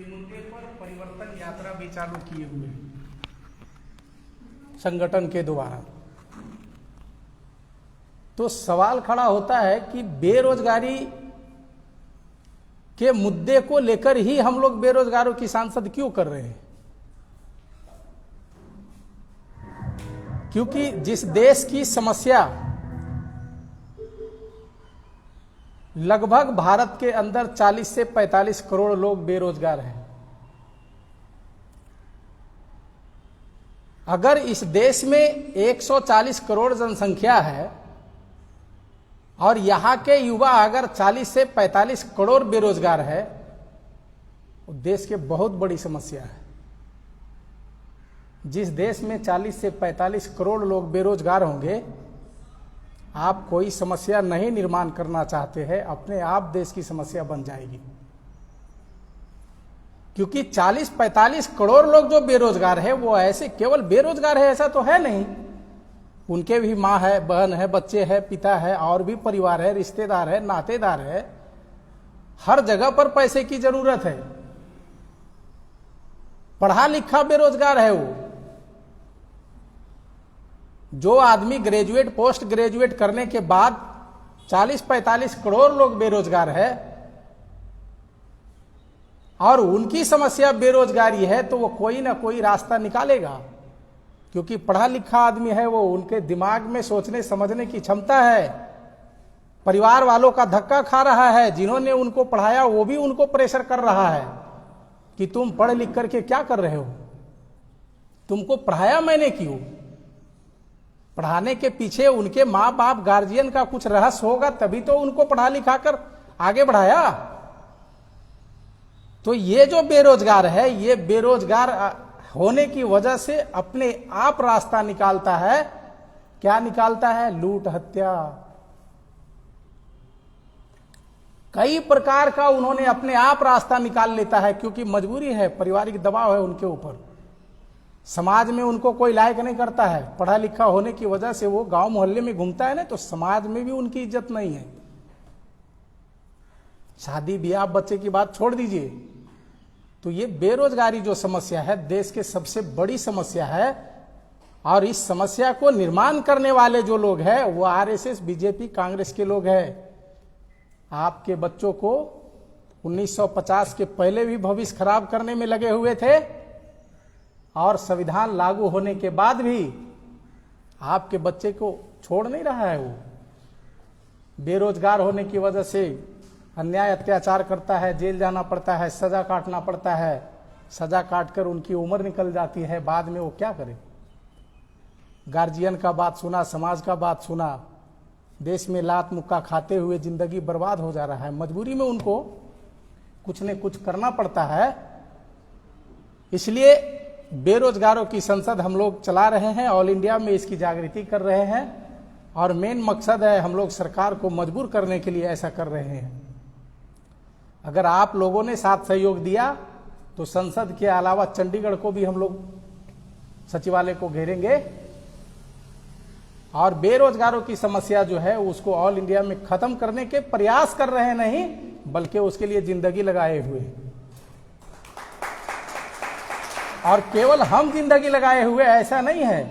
के मुद्दे पर परिवर्तन यात्रा भी चालू किए हुए हैं संगठन के द्वारा। तो सवाल खड़ा होता है कि बेरोजगारी के मुद्दे को लेकर ही हम लोग बेरोजगारों की सांसद क्यों कर रहे हैं? क्योंकि जिस देश की समस्या लगभग भारत के अंदर 40 से 45 करोड़ लोग बेरोजगार हैं। अगर इस देश में 140 करोड़ जनसंख्या है और यहां के युवा अगर 40 से 45 करोड़ बेरोजगार है तो देश की बहुत बड़ी समस्या है। जिस देश में 40 से 45 करोड़ लोग बेरोजगार होंगे, आप कोई समस्या नहीं निर्माण करना चाहते हैं, अपने आप देश की समस्या बन जाएगी। क्योंकि 40-45 करोड़ लोग जो बेरोजगार है वो ऐसे केवल बेरोजगार है ऐसा तो है नहीं, उनके भी माँ है, बहन है, बच्चे है, पिता है, और भी परिवार है, रिश्तेदार है, नातेदार है। हर जगह पर पैसे की जरूरत है। पढ़ा लिखा बेरोजगार है वो। जो आदमी ग्रेजुएट पोस्ट ग्रेजुएट करने के बाद 40-45 करोड़ लोग बेरोजगार है और उनकी समस्या बेरोजगारी है, तो वो कोई ना कोई रास्ता निकालेगा। क्योंकि पढ़ा लिखा आदमी है, वो उनके दिमाग में सोचने समझने की क्षमता है। परिवार वालों का धक्का खा रहा है, जिन्होंने उनको पढ़ाया वो भी उनको प्रेशर कर रहा है कि तुम पढ़ लिख करके क्या कर रहे हो, तुमको पढ़ाया मैंने क्यों। पढ़ाने के पीछे उनके माँ बाप गार्जियन का कुछ रहस्य होगा, तभी तो उनको पढ़ा लिखा कर आगे बढ़ाया। तो ये जो बेरोजगार है, ये बेरोजगार होने की वजह से अपने आप रास्ता निकालता है। क्या निकालता है? लूट, हत्या, कई प्रकार का उन्होंने अपने आप रास्ता निकाल लेता है। क्योंकि मजबूरी है, पारिवारिक दबाव है उनके ऊपर, समाज में उनको कोई लायक नहीं करता है। पढ़ा लिखा होने की वजह से वो गांव मोहल्ले में घूमता है ना, तो समाज में भी उनकी इज्जत नहीं है। शादी ब्याह बच्चे की बात छोड़ दीजिए। तो ये बेरोजगारी जो समस्या है देश के सबसे बड़ी समस्या है, और इस समस्या को निर्माण करने वाले जो लोग हैं वो आरएसएस, बीजेपी, कांग्रेस के लोग हैं। आपके बच्चों को 1950 के पहले भी भविष्य खराब करने में लगे हुए थे, और संविधान लागू होने के बाद भी आपके बच्चे को छोड़ नहीं रहा है। वो बेरोजगार होने की वजह से अन्याय अत्याचार करता है, जेल जाना पड़ता है, सजा काटना पड़ता है। सजा काटकर उनकी उम्र निकल जाती है, बाद में वो क्या करे। गार्जियन का बात सुना, समाज का बात सुना, देश में लात मुक्का खाते हुए जिंदगी बर्बाद हो जा रहा है। मजबूरी में उनको कुछ न कुछ करना पड़ता है। इसलिए बेरोजगारों की संसद हम लोग चला रहे हैं, ऑल इंडिया में इसकी जागृति कर रहे हैं, और मेन मकसद है हम लोग सरकार को मजबूर करने के लिए ऐसा कर रहे हैं। अगर आप लोगों ने साथ सहयोग दिया तो संसद के अलावा चंडीगढ़ को भी हम लोग सचिवालय को घेरेंगे, और बेरोजगारों की समस्या जो है उसको ऑल इंडिया में खत्म करने के प्रयास कर रहे नहीं, बल्कि उसके लिए जिंदगी लगाए हुए। और केवल हम जिंदगी लगाए हुए ऐसा नहीं है,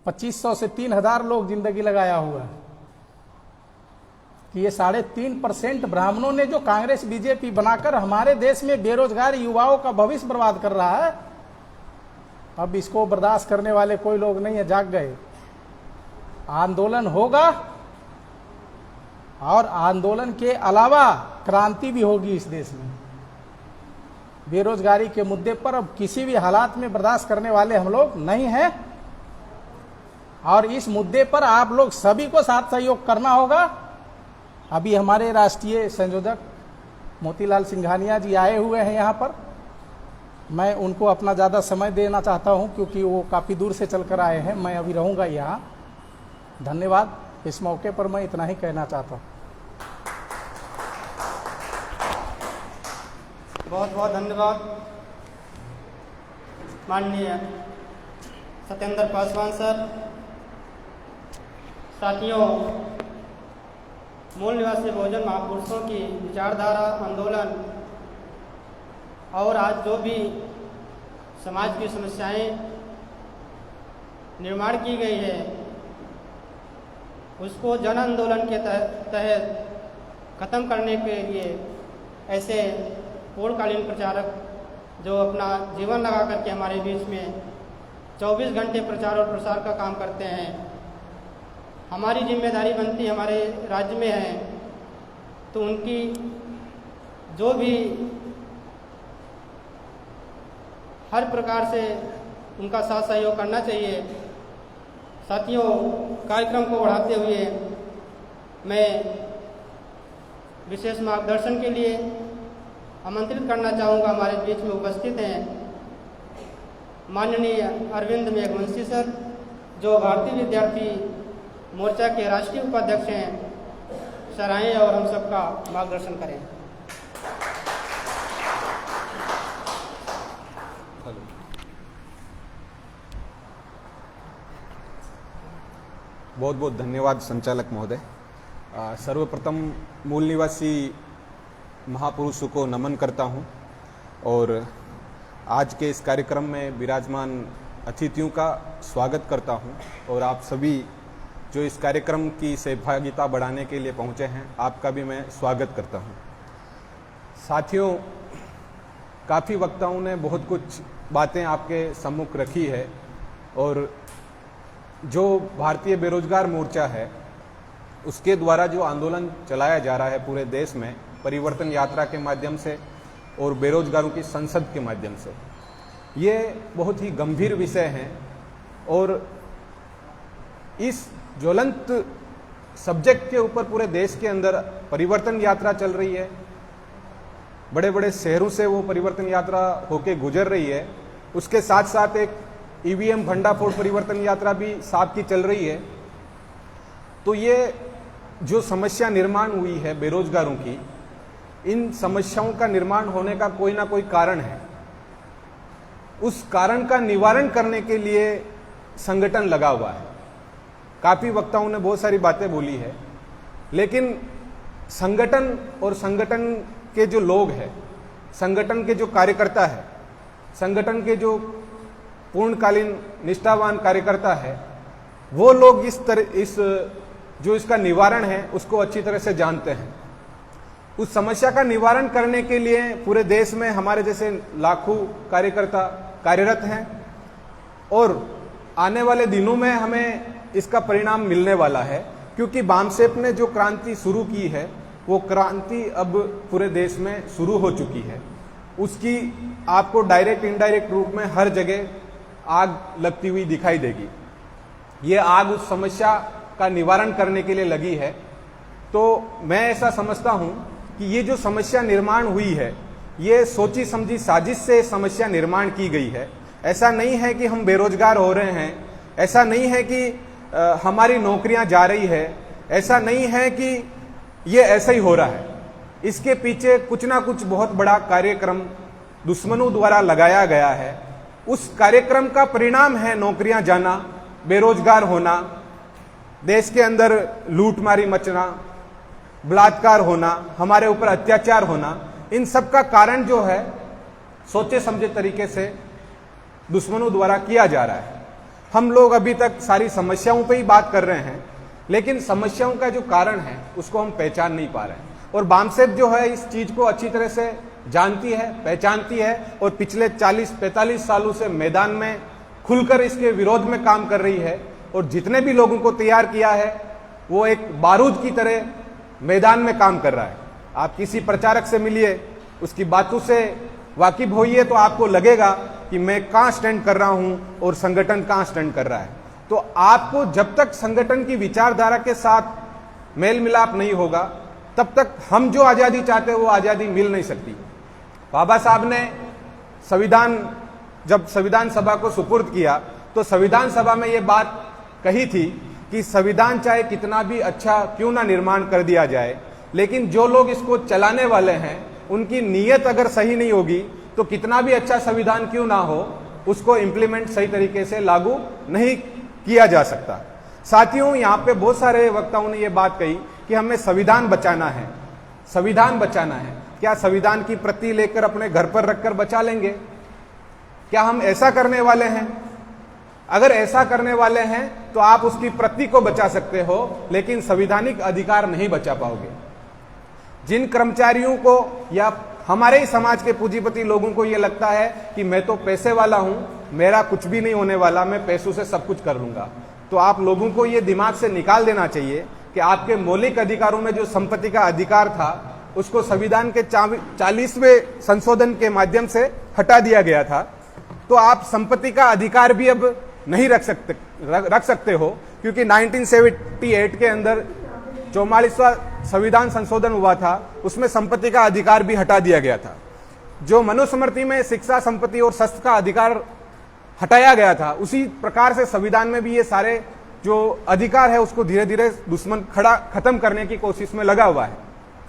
2500 से 3000 लोग जिंदगी लगाया हुआ है। कि ये 3.5% ब्राह्मणों ने जो कांग्रेस बीजेपी बनाकर हमारे देश में बेरोजगार युवाओं का भविष्य बर्बाद कर रहा है, अब इसको बर्दाश्त करने वाले कोई लोग नहीं है, जाग गए। आंदोलन होगा, और आंदोलन के अलावा क्रांति भी होगी इस देश में। बेरोजगारी के मुद्दे पर अब किसी भी हालात में बर्दाश्त करने वाले हम लोग नहीं हैं, और इस मुद्दे पर आप लोग सभी को साथ सहयोग करना होगा। अभी हमारे राष्ट्रीय संयोजक मोतीलाल सिंघानिया जी आए हुए हैं यहाँ पर। मैं उनको अपना ज़्यादा समय देना चाहता हूँ क्योंकि वो काफ़ी दूर से चलकर आए हैं। मैं अभी रहूँगा यहाँ। धन्यवाद। इस मौके पर मैं इतना ही कहना चाहता हूँ। बहुत बहुत धन्यवाद माननीय सत्येंद्र पासवान सर। साथियों, मूल निवासी बहुजन महापुरुषों की विचारधारा आंदोलन और आज जो भी समाज की समस्याएं निर्माण की गई है उसको जन आंदोलन के तहत ख़त्म करने के लिए ऐसे पूर्णकालीन प्रचारक जो अपना जीवन लगा करके हमारे बीच में 24 घंटे प्रचार और प्रसार का काम करते हैं, हमारी जिम्मेदारी बनती हमारे राज्य में है तो उनकी जो भी हर प्रकार से उनका साथ सहयोग करना चाहिए। साथियों, कार्यक्रम को बढ़ाते हुए मैं विशेष मार्गदर्शन के लिए आमंत्रित करना चाहूँगा। हमारे बीच में उपस्थित हैं माननीय अरविंद मेघवंशी सर, जो भारतीय विद्यार्थी मोर्चा के राष्ट्रीय उपाध्यक्ष हैं। सर आएँ और हम सबका मार्गदर्शन करें। बहुत बहुत धन्यवाद संचालक महोदय। सर्वप्रथम मूल निवासी महापुरुषों को नमन करता हूं और आज के इस कार्यक्रम में विराजमान अतिथियों का स्वागत करता हूं और आप सभी जो इस कार्यक्रम की सहभागिता बढ़ाने के लिए पहुंचे हैं, आपका भी मैं स्वागत करता हूं। साथियों, काफ़ी वक्ताओं ने बहुत कुछ बातें आपके सम्मुख रखी है और जो भारतीय बेरोजगार मोर्चा है उसके द्वारा जो आंदोलन चलाया जा रहा है पूरे देश में परिवर्तन यात्रा के माध्यम से और बेरोजगारों की संसद के माध्यम से, ये बहुत ही गंभीर विषय हैं और इस ज्वलंत सब्जेक्ट के ऊपर पूरे देश के अंदर परिवर्तन यात्रा चल रही है। बड़े बड़े शहरों से वो परिवर्तन यात्रा होके गुजर रही है। उसके साथ साथ एक ईवीएम भंडाफोड़ परिवर्तन यात्रा भी साथ की चल रही है। तो ये जो समस्या निर्माण हुई है बेरोजगारों की, इन समस्याओं का निर्माण होने का कोई ना कोई कारण है। उस कारण का निवारण करने के लिए संगठन लगा हुआ है। काफी वक्ताओं ने बहुत सारी बातें बोली है, लेकिन संगठन और संगठन के जो लोग हैं, संगठन के जो कार्यकर्ता है, संगठन के जो पूर्णकालीन निष्ठावान कार्यकर्ता है, वो लोग जो इसका निवारण है उसको अच्छी तरह से जानते हैं। उस समस्या का निवारण करने के लिए पूरे देश में हमारे जैसे लाखों कार्यकर्ता कार्यरत हैं और आने वाले दिनों में हमें इसका परिणाम मिलने वाला है, क्योंकि बामसेप ने जो क्रांति शुरू की है वो क्रांति अब पूरे देश में शुरू हो चुकी है। उसकी आपको डायरेक्ट इनडायरेक्ट रूप में हर जगह आग लगती हुई दिखाई देगी। ये आग उस समस्या का निवारण करने के लिए लगी है। तो मैं ऐसा समझता हूं कि ये जो समस्या निर्माण हुई है, ये सोची समझी साजिश से समस्या निर्माण की गई है। ऐसा नहीं है कि हम बेरोजगार हो रहे हैं, ऐसा नहीं है कि हमारी नौकरियां जा रही है, ऐसा नहीं है कि ये ऐसा ही हो रहा है। इसके पीछे कुछ ना कुछ बहुत बड़ा कार्यक्रम दुश्मनों द्वारा लगाया गया है। उस कार्यक्रम का परिणाम है नौकरियां जाना, बेरोजगार होना, देश के अंदर लूटमारी मचना, बलात्कार होना, हमारे ऊपर अत्याचार होना। इन सब का कारण जो है सोचे समझे तरीके से दुश्मनों द्वारा किया जा रहा है। हम लोग अभी तक सारी समस्याओं पे ही बात कर रहे हैं, लेकिन समस्याओं का जो कारण है उसको हम पहचान नहीं पा रहे हैं। और बामसेप जो है इस चीज को अच्छी तरह से जानती है, पहचानती है और पिछले 40-45 सालों से मैदान में खुलकर इसके विरोध में काम कर रही है। और जितने भी लोगों को तैयार किया है वो एक बारूद की तरह मैदान में काम कर रहा है। आप किसी प्रचारक से मिलिए, उसकी बातों से वाकिफ होइए तो आपको लगेगा कि मैं कहां स्टैंड कर रहा हूं और संगठन कहां स्टैंड कर रहा है। तो आपको जब तक संगठन की विचारधारा के साथ मेल मिलाप नहीं होगा, तब तक हम जो आजादी चाहते हैं वो आजादी मिल नहीं सकती। बाबा साहब ने जब संविधान सभा को सुपुर्द किया तो संविधान सभा में ये बात कही थी कि संविधान चाहे कितना भी अच्छा क्यों ना निर्माण कर दिया जाए, लेकिन जो लोग इसको चलाने वाले हैं उनकी नीयत अगर सही नहीं होगी तो कितना भी अच्छा संविधान क्यों ना हो, उसको इंप्लीमेंट सही तरीके से लागू नहीं किया जा सकता। साथियों, यहाँ पे बहुत सारे वक्ताओं ने ये बात कही कि हमें संविधान बचाना है, संविधान बचाना है। क्या संविधान की प्रति लेकर अपने घर पर रखकर बचा लेंगे? क्या हम ऐसा करने वाले हैं? अगर ऐसा करने वाले हैं तो आप उसकी प्रति को बचा सकते हो, लेकिन संवैधानिक अधिकार नहीं बचा पाओगे। जिन कर्मचारियों को या हमारे ही समाज के पूंजीपति लोगों को यह लगता है कि मैं तो पैसे वाला हूं, मेरा कुछ भी नहीं होने वाला, मैं पैसों से सब कुछ कर लूंगा, तो आप लोगों को यह दिमाग से निकाल देना चाहिए कि आपके मौलिक अधिकारों में जो संपत्ति का अधिकार था उसको संविधान के 40वें संशोधन के माध्यम से हटा दिया गया था। तो आप संपत्ति का अधिकार भी अब नहीं रख सकते हो, क्योंकि 1978 के अंदर 44वां संविधान संशोधन हुआ था, उसमें संपत्ति का अधिकार भी हटा दिया गया था। जो मनुस्मृति में शिक्षा, संपत्ति और शस्त्र का अधिकार हटाया गया था, उसी प्रकार से संविधान में भी ये सारे जो अधिकार है उसको धीरे धीरे दुश्मन खत्म करने की कोशिश में लगा हुआ है।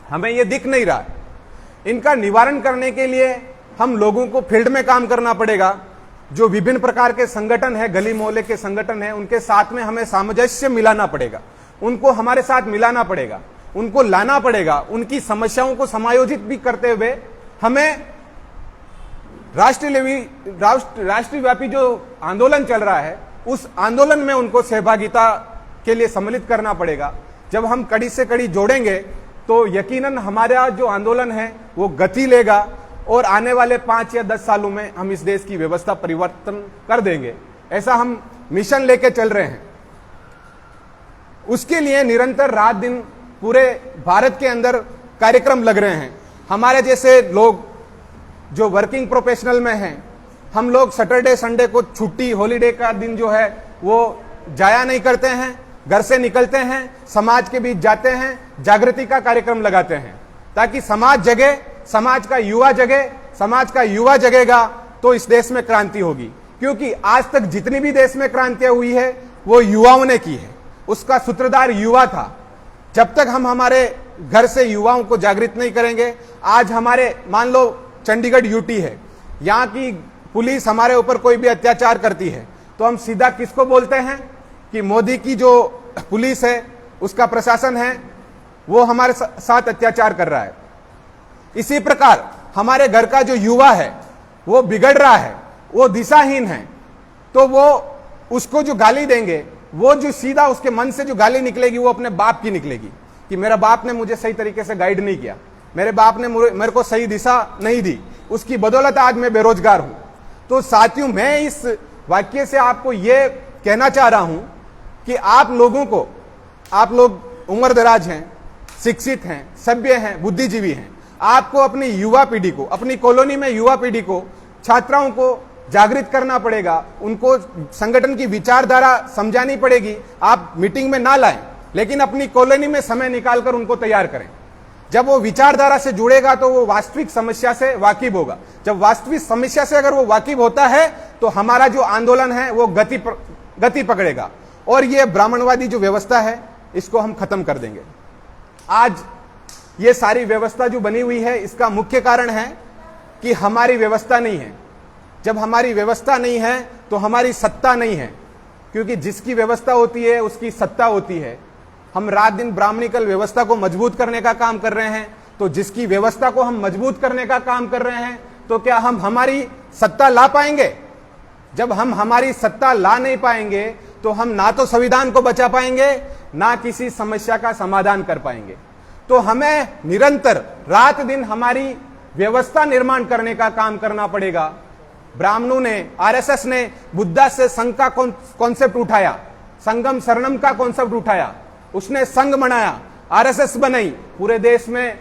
हमें ये दिख नहीं रहा। इनका निवारण करने के लिए हम लोगों को फील्ड में काम करना पड़ेगा। जो विभिन्न प्रकार के संगठन है, गली मोहल्ले के संगठन है, उनके साथ में हमें सामंजस्य मिलाना पड़ेगा, उनको हमारे साथ मिलाना पड़ेगा, उनको लाना पड़ेगा। उनकी समस्याओं को समायोजित भी करते हुए हमें राष्ट्रव्यापी जो आंदोलन चल रहा है उस आंदोलन में उनको सहभागिता के लिए सम्मिलित करना पड़ेगा। जब हम कड़ी से कड़ी जोड़ेंगे तो यकीनन हमारा जो आंदोलन है वो गति लेगा और आने वाले 5 या 10 सालों में हम इस देश की व्यवस्था परिवर्तन कर देंगे। ऐसा हम मिशन लेके चल रहे हैं। उसके लिए निरंतर रात दिन पूरे भारत के अंदर कार्यक्रम लग रहे हैं। हमारे जैसे लोग जो वर्किंग प्रोफेशनल में हैं, हम लोग सैटरडे संडे को छुट्टी, हॉलीडे का दिन जो है वो जाया नहीं करते हैं, घर से निकलते हैं, समाज के बीच जाते हैं, जागृति का कार्यक्रम लगाते हैं ताकि समाज जगे, समाज का युवा जगे। समाज का युवा जगेगा तो इस देश में क्रांति होगी, क्योंकि आज तक जितनी भी देश में क्रांतियां हुई है वो युवाओं ने की है, उसका सूत्रधार युवा था। जब तक हम हमारे घर से युवाओं को जागृत नहीं करेंगे, आज हमारे मान लो चंडीगढ़ यूटी है, यहाँ की पुलिस हमारे ऊपर कोई भी अत्याचार करती है तो हम सीधा किसको बोलते हैं कि मोदी की जो पुलिस है, उसका प्रशासन है, वो हमारे साथ अत्याचार कर रहा है। इसी प्रकार हमारे घर का जो युवा है वो बिगड़ रहा है, वो दिशाहीन है, तो वो उसको जो गाली देंगे, वो जो सीधा उसके मन से जो गाली निकलेगी वो अपने बाप की निकलेगी कि मेरा बाप ने मुझे सही तरीके से गाइड नहीं किया, मेरे बाप ने मेरे को सही दिशा नहीं दी, उसकी बदौलत आज मैं बेरोजगार हूं। तो साथियों, मैं इस वाक्य से आपको यह कहना चाह रहा हूं कि आप लोगों को, आप लोग उम्र दराज हैं, शिक्षित हैं, सभ्य हैं, बुद्धिजीवी हैं, आपको अपनी युवा पीढ़ी को, अपनी कॉलोनी में युवा पीढ़ी को, छात्राओं को जागृत करना पड़ेगा, उनको संगठन की विचारधारा समझानी पड़ेगी। आप मीटिंग में ना लाएं, लेकिन अपनी कॉलोनी में समय निकालकर उनको तैयार करें। जब वो विचारधारा से जुड़ेगा तो वो वास्तविक समस्या से वाकिफ होगा। जब वास्तविक समस्या से अगर वो वाकिफ होता है तो हमारा जो आंदोलन है वो गति पकड़ेगा और ये ब्राह्मणवादी जो व्यवस्था है इसको हम खत्म कर देंगे। आज ये सारी व्यवस्था जो बनी हुई है इसका मुख्य कारण है कि हमारी व्यवस्था नहीं है। जब हमारी व्यवस्था नहीं है तो हमारी सत्ता नहीं है, क्योंकि जिसकी व्यवस्था होती है उसकी सत्ता होती है। हम रात दिन ब्राह्मणिकल व्यवस्था को मजबूत करने का काम कर रहे हैं, तो जिसकी व्यवस्था को हम मजबूत करने का काम कर रहे हैं तो क्या हम हमारी सत्ता ला पाएंगे? जब हम हमारी सत्ता ला नहीं पाएंगे तो हम ना तो संविधान को बचा पाएंगे, ना किसी समस्या का समाधान कर पाएंगे। तो हमें निरंतर रात दिन हमारी व्यवस्था निर्माण करने का काम करना पड़ेगा। ब्राह्मणों ने, आरएसएस ने बुद्धा से संघ का कॉन्सेप्ट उठाया, संगम शरणम का कॉन्सेप्ट उठाया, उसने संघ बनाया, आरएसएस बनाई, पूरे देश में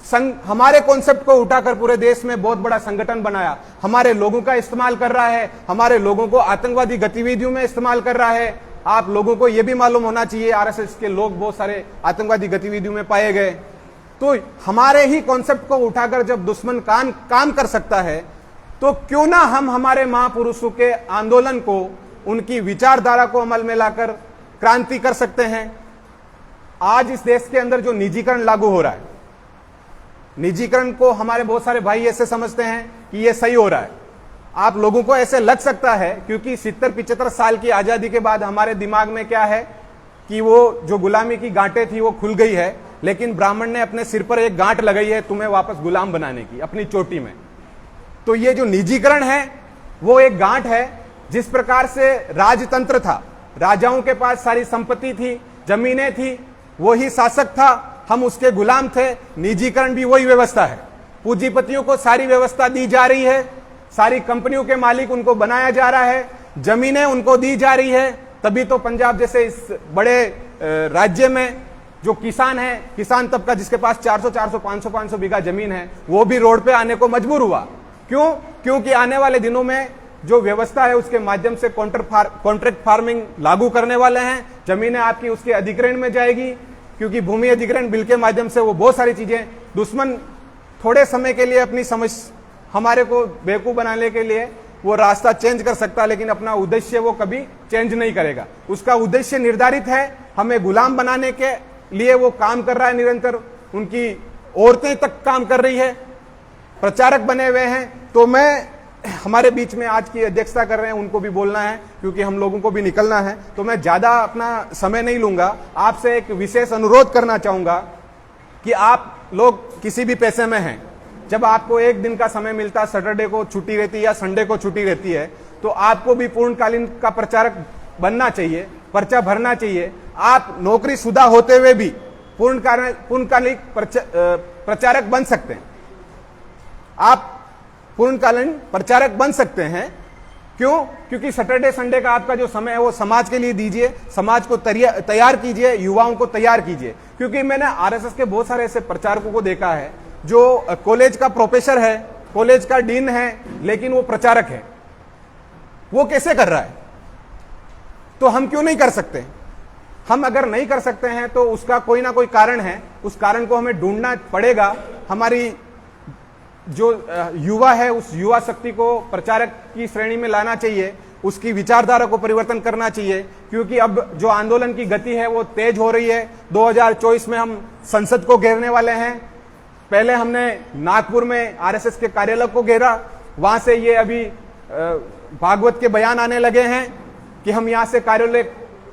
संघ, हमारे कॉन्सेप्ट को उठाकर पूरे देश में बहुत बड़ा संगठन बनाया, हमारे लोगों का इस्तेमाल कर रहा है, हमारे लोगों को आतंकवादी गतिविधियों में इस्तेमाल कर रहा है। आप लोगों को यह भी मालूम होना चाहिए आरएसएस के लोग बहुत सारे आतंकवादी गतिविधियों में पाए गए। तो हमारे ही कॉन्सेप्ट को उठाकर जब दुश्मन काम कर सकता है तो क्यों ना हम हमारे महापुरुषों के आंदोलन को, उनकी विचारधारा को अमल में लाकर क्रांति कर सकते हैं। आज इस देश के अंदर जो निजीकरण लागू हो रहा है, निजीकरण को हमारे बहुत सारे भाई ऐसे समझते हैं कि ये सही हो रहा है। आप लोगों को ऐसे लग सकता है क्योंकि 70-75 साल की आजादी के बाद हमारे दिमाग में क्या है कि वो जो गुलामी की गांठें थी वो खुल गई है, लेकिन ब्राह्मण ने अपने सिर पर एक गांठ लगाई है तुम्हें वापस गुलाम बनाने की अपनी चोटी में। तो ये जो निजीकरण है वो एक गांठ है। जिस प्रकार से राजतंत्र था, राजाओं के पास सारी संपत्ति थी, जमीनें थी, वो ही शासक था, हम उसके गुलाम थे। निजीकरण भी वही व्यवस्था है। पूंजीपतियों को सारी व्यवस्था दी जा रही है, सारी कंपनियों के मालिक उनको बनाया जा रहा है, जमीनें उनको दी जा रही है। तभी तो पंजाब जैसे इस बड़े राज्य में जो किसान है, किसान तबका जिसके पास 400 500 बीघा जमीन है, वो भी रोड पे आने को मजबूर हुआ। क्यों? क्योंकि आने वाले दिनों में जो व्यवस्था है उसके माध्यम से कॉन्ट्रैक्ट फार्मिंग लागू करने वाले हैं। जमीनें आपकी उसके अधिग्रहण में जाएगी, क्योंकि भूमि अधिग्रहण बिल के माध्यम से वो बहुत सारी चीजें, दुश्मन थोड़े समय के लिए अपनी समझ हमारे को बेवकूफ बनाने के लिए वो रास्ता चेंज कर सकता, लेकिन अपना उद्देश्य वो कभी चेंज नहीं करेगा। उसका उद्देश्य निर्धारित है, हमें गुलाम बनाने के लिए वो काम कर रहा है निरंतर। उनकी औरतें तक काम कर रही है, प्रचारक बने हुए हैं। तो मैं हमारे बीच में आज की अध्यक्षता कर रहे हैं, उनको भी बोलना है क्योंकि हम लोगों को भी निकलना है। तो मैं ज्यादा अपना समय नहीं लूंगा। आपसे एक विशेष अनुरोध करना चाहूंगा कि आप लोग किसी भी पैसे में हैं, जब आपको एक दिन का समय मिलता, सैटरडे को छुट्टी रहती है या संडे को छुट्टी रहती है, तो आपको भी पूर्णकालीन का प्रचारक बनना चाहिए, पर्चा भरना चाहिए। आप नौकरी शुदा होते हुए भी पूर्णकालिक प्रचारक बन सकते हैं। आप पूर्णकालीन प्रचारक बन सकते हैं। क्यों? क्योंकि सैटरडे संडे का आपका जो समय है वो समाज के लिए दीजिए, समाज को तैयार कीजिए, युवाओं को तैयार कीजिए। क्योंकि मैंने आरएसएस के बहुत सारे ऐसे प्रचारकों को देखा है जो कॉलेज का प्रोफेसर है, कॉलेज का डीन है, लेकिन वो प्रचारक है। वो कैसे कर रहा है? तो हम क्यों नहीं कर सकते? हम अगर नहीं कर सकते हैं तो उसका कोई ना कोई कारण है, उस कारण को हमें ढूंढना पड़ेगा। हमारी जो युवा है उस युवा शक्ति को प्रचारक की श्रेणी में लाना चाहिए, उसकी विचारधारा को परिवर्तन करना चाहिए। क्योंकि अब जो आंदोलन की गति है वो तेज हो रही है। 2024 में हम संसद को घेरने वाले हैं। पहले हमने नागपुर में आरएसएस के कार्यालय को घेरा, वहां से ये अभी भागवत के बयान आने लगे हैं कि हम यहां से कार्यालय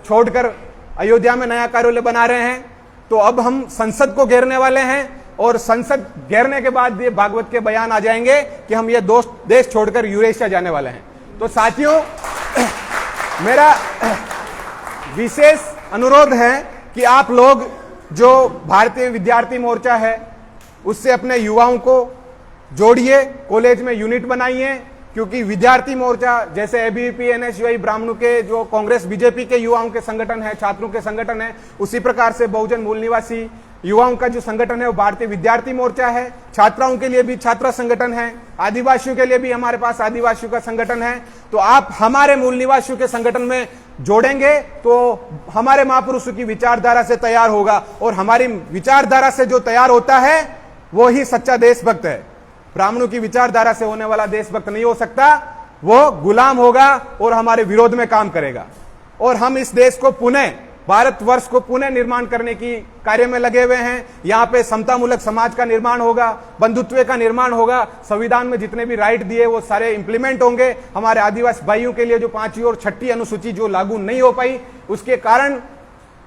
छोड़कर अयोध्या में नया कार्यालय बना रहे हैं। तो अब हम संसद को घेरने वाले हैं और संसद घेरने के बाद ये भागवत के बयान आ जाएंगे कि हम ये देश छोड़कर यूरेशिया जाने वाले हैं। तो साथियों, मेरा विशेष अनुरोध है कि आप लोग जो भारतीय विद्यार्थी मोर्चा है उससे अपने युवाओं को जोड़िए, कॉलेज में यूनिट बनाइए। क्योंकि विद्यार्थी मोर्चा जैसे एबीवीपी, एनएसयूआई, ब्राह्मणों के जो कांग्रेस बीजेपी के युवाओं के संगठन है, छात्रों के संगठन है, उसी प्रकार से बहुजन मूल निवासी युवाओं का जो संगठन है वो भारतीय विद्यार्थी मोर्चा है। छात्राओं के लिए भी छात्रा संगठन है, आदिवासियों के लिए भी हमारे पास आदिवासियों का संगठन है। तो आप हमारे मूल निवासियों के संगठन में जोड़ेंगे तो हमारे महापुरुषों की विचारधारा से तैयार होगा, और हमारी विचारधारा से जो तैयार होता है वो ही सच्चा देशभक्त है। ब्राह्मणों की विचारधारा से होने वाला देशभक्त नहीं हो सकता, वो गुलाम होगा और हमारे विरोध में काम करेगा। और हम इस देश को पुनः, भारतवर्ष को पुनः निर्माण करने की कार्य में लगे हुए हैं। यहाँ पे समतामूलक समाज का निर्माण होगा, बंधुत्व का निर्माण होगा, संविधान में जितने भी राइट दिए वो सारे इंप्लीमेंट होंगे। हमारे आदिवासी भाइयों के लिए जो 5वीं और 6ठी अनुसूची जो लागू नहीं हो पाई, उसके कारण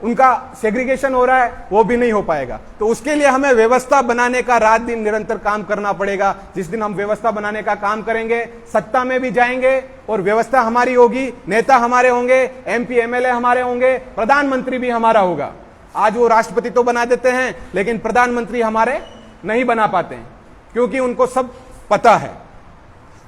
उनका सेग्रीगेशन हो रहा है, वो भी नहीं हो पाएगा। तो उसके लिए हमें व्यवस्था बनाने का रात दिन निरंतर काम करना पड़ेगा। जिस दिन हम व्यवस्था बनाने का काम करेंगे, सत्ता में भी जाएंगे और व्यवस्था हमारी होगी, नेता हमारे होंगे, एमपी एमएलए हमारे होंगे, प्रधानमंत्री भी हमारा होगा। आज वो राष्ट्रपति तो बना देते हैं लेकिन प्रधानमंत्री हमारे नहीं बना पाते हैं, क्योंकि उनको सब पता है।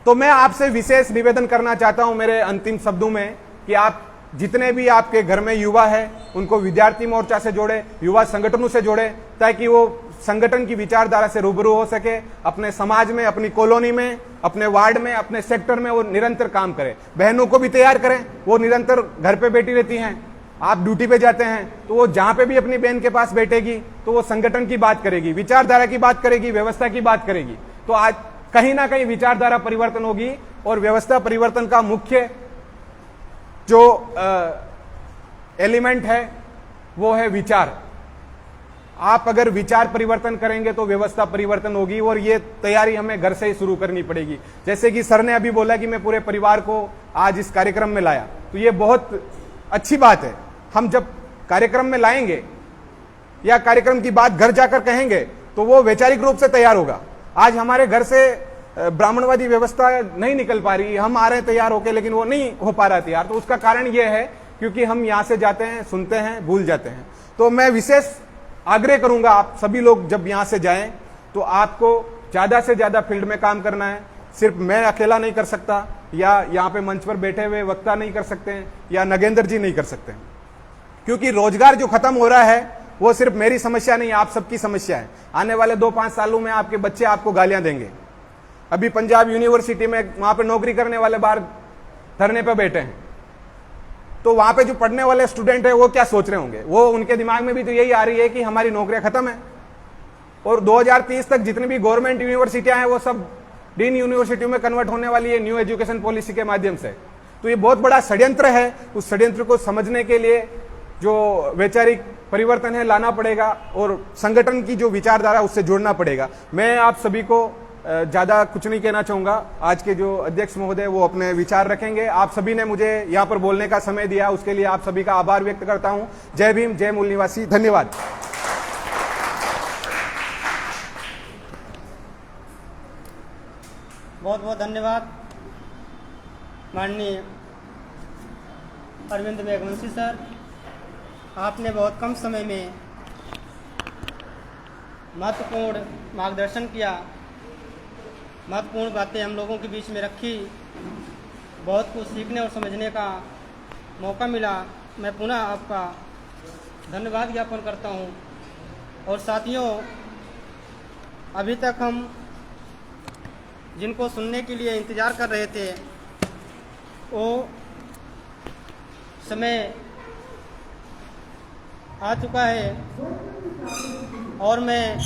तो मैं आपसे विशेष निवेदन करना चाहता हूं मेरे अंतिम शब्दों में कि आप जितने भी आपके घर में युवा है उनको विद्यार्थी मोर्चा से जोड़े, युवा संगठनों से जोड़े, ताकि वो संगठन की विचारधारा से रूबरू हो सके। अपने समाज में, अपनी कॉलोनी में, अपने वार्ड में, अपने सेक्टर में वो निरंतर काम करें। बहनों को भी तैयार करें, वो निरंतर घर पे बैठी रहती हैं, आप ड्यूटी पे जाते हैं, तो वो जहां पे भी अपनी बहन के पास बैठेगी तो वो संगठन की बात करेगी, विचारधारा की बात करेगी, व्यवस्था की बात करेगी। तो आज कहीं ना कहीं विचारधारा परिवर्तन होगी और व्यवस्था परिवर्तन का मुख्य जो एलिमेंट है वो है विचार। आप अगर विचार परिवर्तन करेंगे तो व्यवस्था परिवर्तन होगी, और ये तैयारी हमें घर से ही शुरू करनी पड़ेगी। जैसे कि सर ने अभी बोला कि मैं पूरे परिवार को आज इस कार्यक्रम में लाया, तो ये बहुत अच्छी बात है। हम जब कार्यक्रम में लाएंगे, या कार्यक्रम की बात घर जाकर कहेंगे तो वो वैचारिक रूप से तैयार होगा। आज हमारे घर से ब्राह्मणवादी व्यवस्था नहीं निकल पा रही, हम आ रहे हैं तैयार होके, लेकिन वो नहीं हो पा रहा तैयार। तो उसका कारण ये है क्योंकि हम यहां से जाते हैं, सुनते हैं, भूल जाते हैं। तो मैं विशेष आग्रह करूंगा, आप सभी लोग जब यहां से जाएं तो आपको ज्यादा से ज्यादा फील्ड में काम करना है। सिर्फ मैं अकेला नहीं कर सकता, या यहाँ पे मंच पर बैठे हुए वक्ता नहीं कर सकते हैं, या नगेंद्र जी नहीं कर सकते हैं, क्योंकि रोजगार जो खत्म हो रहा है वो सिर्फ मेरी समस्या नहीं, आप सबकी समस्या है। आने वाले 2-5 सालों में आपके बच्चे आपको गालियां देंगे। अभी पंजाब यूनिवर्सिटी में वहां पे नौकरी करने वाले बाहर धरने पे बैठे हैं, तो वहां पे जो पढ़ने वाले स्टूडेंट है वो क्या सोच रहे होंगे? वो उनके दिमाग में भी तो यही आ रही है कि हमारी नौकरियां खत्म है, और 2030 तक जितनी भी गवर्नमेंट यूनिवर्सिटियां हैं वो सब डीन यूनिवर्सिटी में कन्वर्ट होने वाली है न्यू एजुकेशन पॉलिसी के माध्यम से। तो ये बहुत बड़ा षड्यंत्र है। उस षड्यंत्र को समझने के लिए जो वैचारिक परिवर्तन है लाना पड़ेगा, और संगठन की जो विचारधारा उससे जोड़ना पड़ेगा। मैं आप सभी को ज्यादा कुछ नहीं कहना चाहूंगा। आज के जो अध्यक्ष महोदय वो अपने विचार रखेंगे। आप सभी ने मुझे यहाँ पर बोलने का समय दिया, उसके लिए आप सभी का आभार व्यक्त करता हूँ। जय भीम, जय मूल निवासी, धन्यवाद। बहुत बहुत धन्यवाद माननीय अरविंद मेघवंशी सर। आपने बहुत कम समय में महत्वपूर्ण मार्गदर्शन किया, महत्वपूर्ण बातें हम लोगों के बीच में रखी, बहुत कुछ सीखने और समझने का मौका मिला। मैं पुनः आपका धन्यवाद ज्ञापन करता हूं। और साथियों, अभी तक हम जिनको सुनने के लिए इंतज़ार कर रहे थे वो समय आ चुका है, और मैं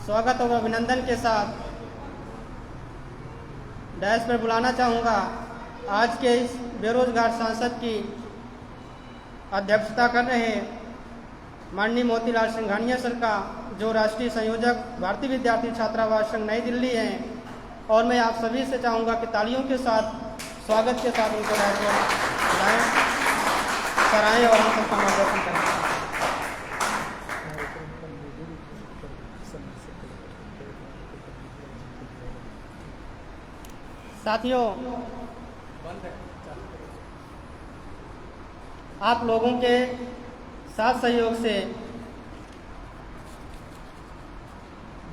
स्वागत और अभिनंदन के साथ डैश पर बुलाना चाहूँगा आज के इस बेरोजगार सांसद की अध्यक्षता कर रहे माननीय मोतीलाल सिंघानिया सर का, जो राष्ट्रीय संयोजक भारतीय विद्यार्थी छात्रावास संघ नई दिल्ली हैं। और मैं आप सभी से चाहूँगा कि तालियों के साथ स्वागत के साथ उनको डैश पर बुलाएं, सराहें और हम सबका मार्गदर्शन करें। साथियों, आप लोगों के साथ सहयोग से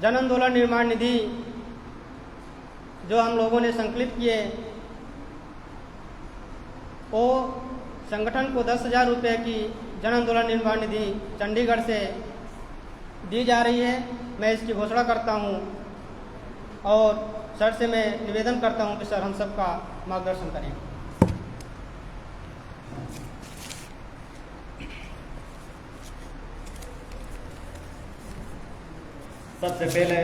जन आंदोलन निर्माण निधि जो हम लोगों ने संकलित किए, वो संगठन को 10,000 रुपये की जन आंदोलन निर्माण निधि चंडीगढ़ से दी जा रही है। मैं इसकी घोषणा करता हूँ और सर से मैं निवेदन करता हूँ कि सर हम सबका मार्गदर्शन करें। सबसे पहले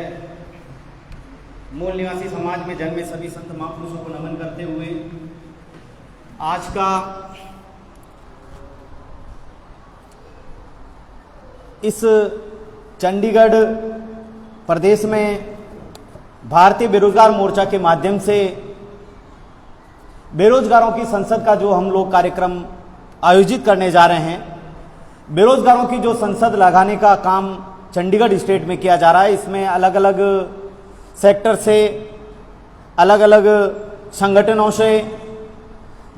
मूल निवासी समाज में जन्मे सभी संत महापुरुषों को नमन करते हुए आज का इस चंडीगढ़ प्रदेश में भारतीय बेरोजगार मोर्चा के माध्यम से बेरोजगारों की संसद का जो हम लोग कार्यक्रम आयोजित करने जा रहे हैं, बेरोजगारों की जो संसद लगाने का काम चंडीगढ़ स्टेट में किया जा रहा है। इसमें अलग अलग सेक्टर से, अलग अलग संगठनों से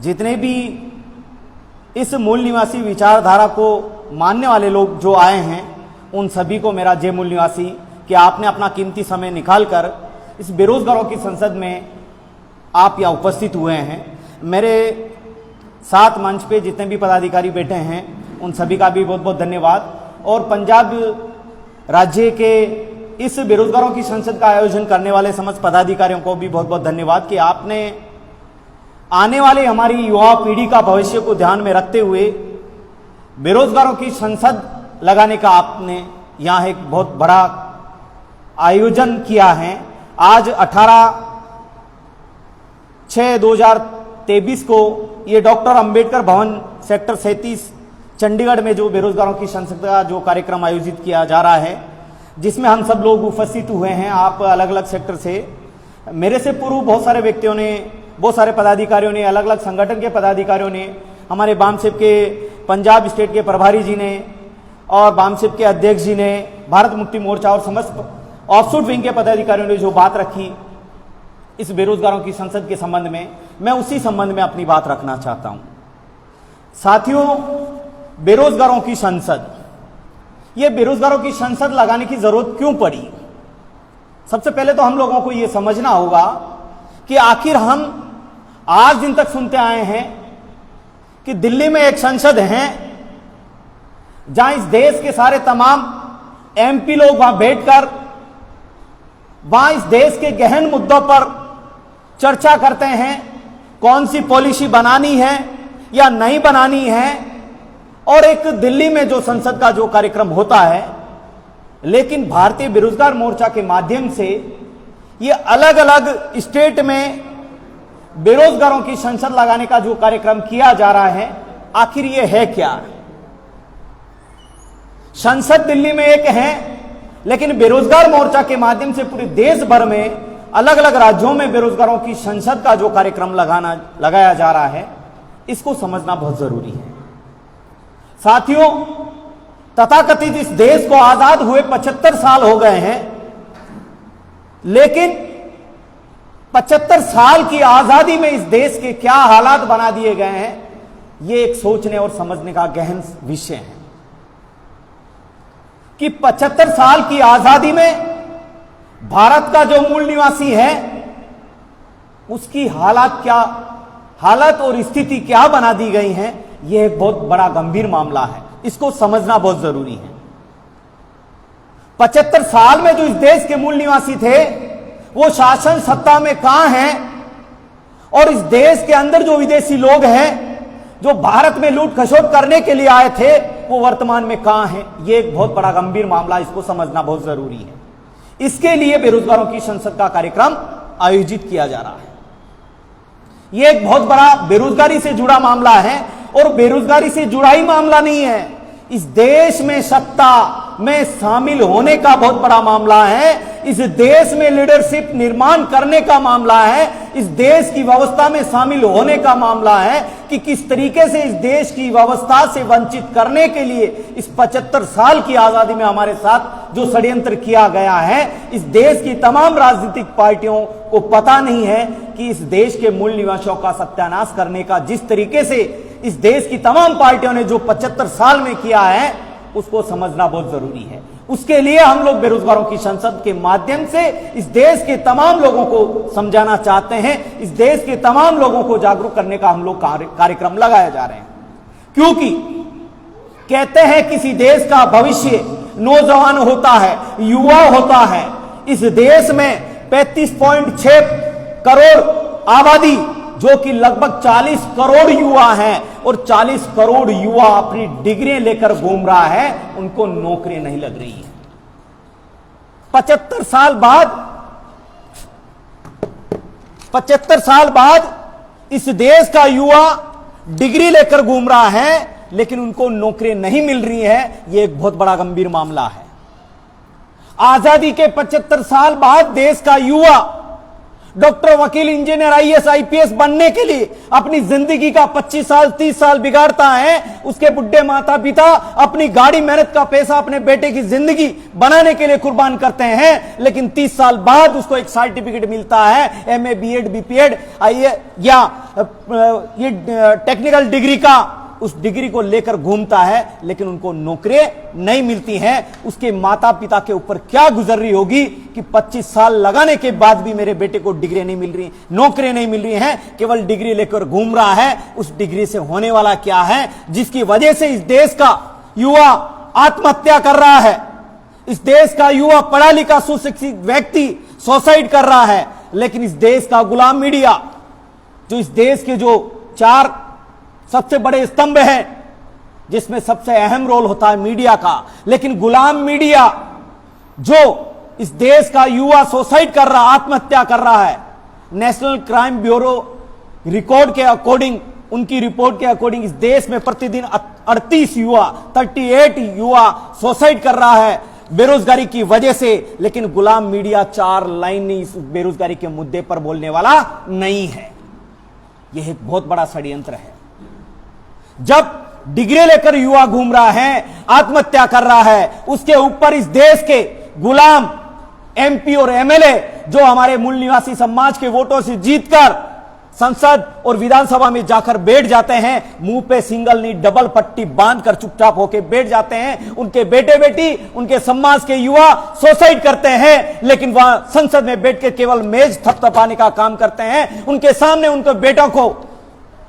जितने भी इस मूल निवासी विचारधारा को मानने वाले लोग जो आए हैं, उन सभी को मेरा जय मूल निवासी कि आपने अपना कीमती समय निकालकर इस बेरोजगारों की संसद में आप यहाँ उपस्थित हुए हैं। मेरे साथ मंच पे जितने भी पदाधिकारी बैठे हैं उन सभी का भी बहुत बहुत धन्यवाद, और पंजाब राज्य के इस बेरोजगारों की संसद का आयोजन करने वाले समस्त पदाधिकारियों को भी बहुत बहुत धन्यवाद कि आपने आने वाली हमारी युवा पीढ़ी का भविष्य को ध्यान में रखते हुए बेरोजगारों की संसद लगाने का आपने यहाँ एक बहुत बड़ा आयोजन किया है। आज 18/6/2023 को ये डॉक्टर अंबेडकर भवन सेक्टर 37 चंडीगढ़ में जो बेरोजगारों की संसद का जो कार्यक्रम आयोजित किया जा रहा है, जिसमें हम सब लोग उपस्थित हुए हैं, आप अलग अलग सेक्टर से, मेरे से पूर्व बहुत सारे व्यक्तियों ने, बहुत सारे पदाधिकारियों ने, अलग अलग संगठन के पदाधिकारियों ने हमारे बामसेप के पंजाब स्टेट के प्रभारी जी ने और बामसेप के अध्यक्ष जी ने, भारत मुक्ति मोर्चा और समस्त ऑफशूट विंग के पदाधिकारियों ने जो बात रखी इस बेरोजगारों की संसद के संबंध में, मैं उसी संबंध में अपनी बात रखना चाहता हूं। साथियों, बेरोजगारों की संसद, ये बेरोजगारों की संसद लगाने की जरूरत क्यों पड़ी? सबसे पहले तो हम लोगों को यह समझना होगा कि आखिर हम आज दिन तक सुनते आए हैं कि दिल्ली में एक संसद है जहां इस देश के सारे तमाम एमपी लोग वहां बैठकर वहां इस देश के गहन मुद्दों पर चर्चा करते हैं, कौन सी पॉलिसी बनानी है या नहीं बनानी है। और एक दिल्ली में जो संसद का जो कार्यक्रम होता है, लेकिन भारतीय बेरोजगार मोर्चा के माध्यम से ये अलग अलग स्टेट में बेरोजगारों की संसद लगाने का जो कार्यक्रम किया जा रहा है, आखिर ये है क्या? संसद दिल्ली में एक है, लेकिन बेरोजगार मोर्चा के माध्यम से पूरे देश भर में अलग अलग राज्यों में बेरोजगारों की संसद का जो कार्यक्रम लगाया जा रहा है, इसको समझना बहुत जरूरी है। साथियों, तथाकथित इस देश को आजाद हुए 75 साल हो गए हैं, लेकिन 75 साल की आजादी में इस देश के क्या हालात बना दिए गए हैं, यह एक सोचने और समझने का गहन विषय है कि 75 साल की आजादी में भारत का जो मूल निवासी है उसकी हालत और स्थिति क्या बना दी गई है, यह एक बहुत बड़ा गंभीर मामला है। इसको समझना बहुत जरूरी है। 75 साल में जो इस देश के मूल निवासी थे वो शासन सत्ता में कहां हैं, और इस देश के अंदर जो विदेशी लोग हैं जो भारत में लूट खसोट करने के लिए आए थे, वो वर्तमान में कहां हैं? यह एक बहुत बड़ा गंभीर मामला, इसको समझना बहुत जरूरी है। इसके लिए बेरोजगारों की संसद का कार्यक्रम आयोजित किया जा रहा है। यह एक बहुत बड़ा बेरोजगारी से जुड़ा मामला है, और बेरोजगारी से जुड़ा ही मामला नहीं है, इस देश में सत्ता में शामिल होने का बहुत बड़ा मामला है। इस देश में लीडरशिप निर्माण करने का मामला है, इस देश की व्यवस्था में शामिल होने का मामला है कि किस तरीके से इस देश की व्यवस्था से वंचित करने के लिए इस 75 साल की आजादी में हमारे साथ जो षड्यंत्र किया गया है, इस देश की तमाम राजनीतिक पार्टियों को पता नहीं है कि इस देश के मूल निवासियों का सत्यानाश करने का जिस तरीके से इस देश की तमाम पार्टियों ने जो 75 साल में किया है, उसको समझना बहुत जरूरी है। उसके लिए हम लोग बेरोजगारों की संसद के माध्यम से इस देश के तमाम लोगों को समझाना चाहते हैं, इस देश के तमाम लोगों को जागरूक करने का हम लोग कार्यक्रम लगाया जा रहे हैं। क्योंकि कहते हैं किसी देश का भविष्य नौजवान होता है, युवा होता है। इस देश में 35.6 करोड़ आबादी, जो कि लगभग 40 करोड़ युवा हैं, और 40 करोड़ युवा अपनी डिग्री लेकर घूम रहा है, उनको नौकरी नहीं लग रही है। 75 साल बाद इस देश का युवा डिग्री लेकर घूम रहा है, लेकिन उनको नौकरी नहीं मिल रही है। यह एक बहुत बड़ा गंभीर मामला है। आजादी के 75 साल बाद देश का युवा डॉक्टर, वकील, इंजीनियर, आईएएस, आईपीएस बनने के लिए अपनी जिंदगी का 25 साल 30 साल बिगाड़ता है। उसके बुढ़े माता पिता अपनी गाड़ी मेहनत का पैसा अपने बेटे की जिंदगी बनाने के लिए कुर्बान करते हैं, लेकिन 30 साल बाद उसको एक सर्टिफिकेट मिलता है, एमए, बीएड, बीपीएड या ये टेक्निकल डिग्री का, उस डिग्री को लेकर घूमता है, लेकिन उनको नौकरी नहीं मिलती हैं। उसके माता पिता के ऊपर क्या गुजर रही होगी कि 25 साल लगाने के बाद भी मेरे बेटे को डिग्री नहीं मिल रही, नौकरी नहीं मिल रही है, केवल डिग्री लेकर घूम रहा है। उस डिग्री से होने वाला क्या है, जिसकी वजह से इस देश का युवा आत्महत्या कर रहा है, इस देश का युवा पढ़ा लिखा सुशिक्षित व्यक्ति सुसाइड कर रहा है। लेकिन इस देश का गुलाम मीडिया, जो इस देश के जो 4 सबसे बड़े स्तंभ हैं, जिसमें सबसे अहम रोल होता है मीडिया का, लेकिन गुलाम मीडिया जो इस देश का युवा सुसाइड कर रहा, आत्महत्या कर रहा है, नेशनल क्राइम ब्यूरो रिकॉर्ड के अकॉर्डिंग, उनकी रिपोर्ट के अकॉर्डिंग इस देश में प्रतिदिन 38 युवा सुसाइड कर रहा है बेरोजगारी की वजह से। लेकिन गुलाम मीडिया 4 लाइन इस बेरोजगारी के मुद्दे पर बोलने वाला नहीं है। यह एक बहुत बड़ा षड्यंत्र है। जब डिग्री लेकर युवा घूम रहा है, आत्महत्या कर रहा है, उसके ऊपर इस देश के गुलाम एमपी और एमएलए जो हमारे मूल निवासी समाज के वोटों से जीतकर संसद और विधानसभा में जाकर बैठ जाते हैं, मुंह पे सिंगल नहीं डबल पट्टी बांधकर चुपचाप होकर बैठ जाते हैं। उनके बेटे बेटी, उनके समाज के युवा सुसाइड करते हैं, लेकिन वह संसद में बैठ के केवल मेज थपथपाने का काम करते हैं। उनके सामने उनके बेटों को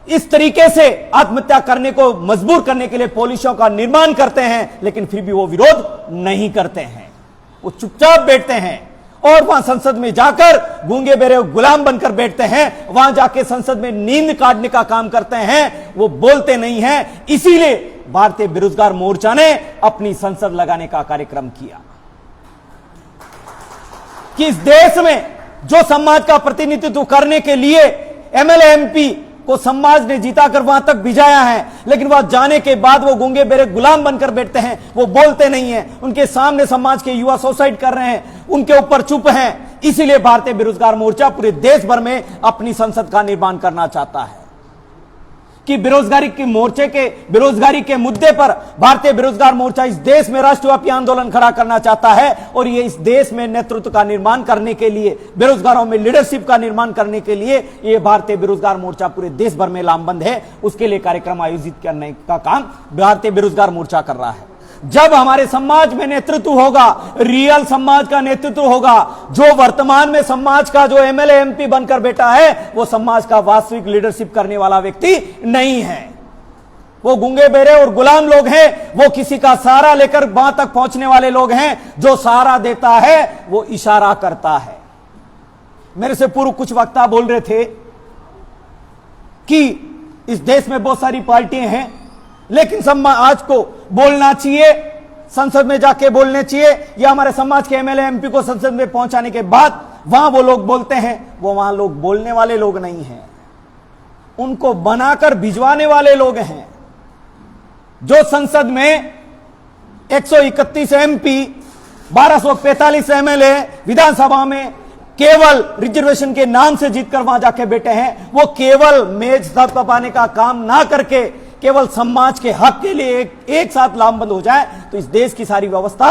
इस तरीके से आत्महत्या करने को मजबूर करने के लिए पॉलिसियों का निर्माण करते हैं, लेकिन फिर भी वो विरोध नहीं करते हैं, वो चुपचाप बैठते हैं और वहां संसद में जाकर गूंगे बेरे गुलाम बनकर बैठते हैं। वहां जाके संसद में नींद काटने का काम करते हैं, वो बोलते नहीं हैं। इसीलिए भारतीय बेरोजगार मोर्चा ने अपनी संसद लगाने का कार्यक्रम किया कि इस देश में जो समाज का प्रतिनिधित्व करने के लिए एमएलए एमपी को समाज ने जीताकर वहां तक भिजाया है, लेकिन वहां जाने के बाद वो गूंगे बेरे गुलाम बनकर बैठते हैं, वो बोलते नहीं हैं। उनके सामने समाज के युवा सुसाइड कर रहे हैं, उनके ऊपर चुप हैं। इसीलिए भारतीय बेरोजगार मोर्चा पूरे देश भर में अपनी संसद का निर्माण करना चाहता है कि बेरोजगारी के मुद्दे पर भारतीय बेरोजगार मोर्चा इस देश में राष्ट्रव्यापी आंदोलन खड़ा करना चाहता है। और ये इस देश में नेतृत्व का निर्माण करने के लिए, बेरोजगारों में लीडरशिप का निर्माण करने के लिए ये भारतीय बेरोजगार मोर्चा पूरे देश भर में लामबंद है। उसके लिए कार्यक्रम आयोजित करने का काम भारतीय बेरोजगार मोर्चा कर रहा है। जब हमारे समाज में नेतृत्व होगा, रियल समाज का नेतृत्व होगा, जो वर्तमान में समाज का जो एमएलए एमपी बनकर बैठा है, वो समाज का वास्तविक लीडरशिप करने वाला व्यक्ति नहीं है। वो गूंगे बेरे और गुलाम लोग हैं, वो किसी का सहारा लेकर वहां तक पहुंचने वाले लोग हैं। जो सहारा देता है वो इशारा करता है। मेरे से पूर्व कुछ वक्ता बोल रहे थे कि इस देश में बहुत सारी पार्टियां हैं, लेकिन समाज को बोलना चाहिए, संसद में जाके बोलने चाहिए, या हमारे समाज के एमएलए एमपी को संसद में पहुंचाने के बाद वहां वो लोग बोलते हैं। वो वहां लोग बोलने वाले लोग नहीं हैं, उनको बनाकर भिजवाने वाले लोग हैं। जो संसद में 131 एमपी, 1245 एमएलए विधानसभा में केवल रिजर्वेशन के नाम से जीतकर वहां जाके बैठे हैं, वो केवल मेज थपथपाने का काम ना करके केवल समाज के हक के लिए एक साथ लामबंद हो जाए तो इस देश की सारी व्यवस्था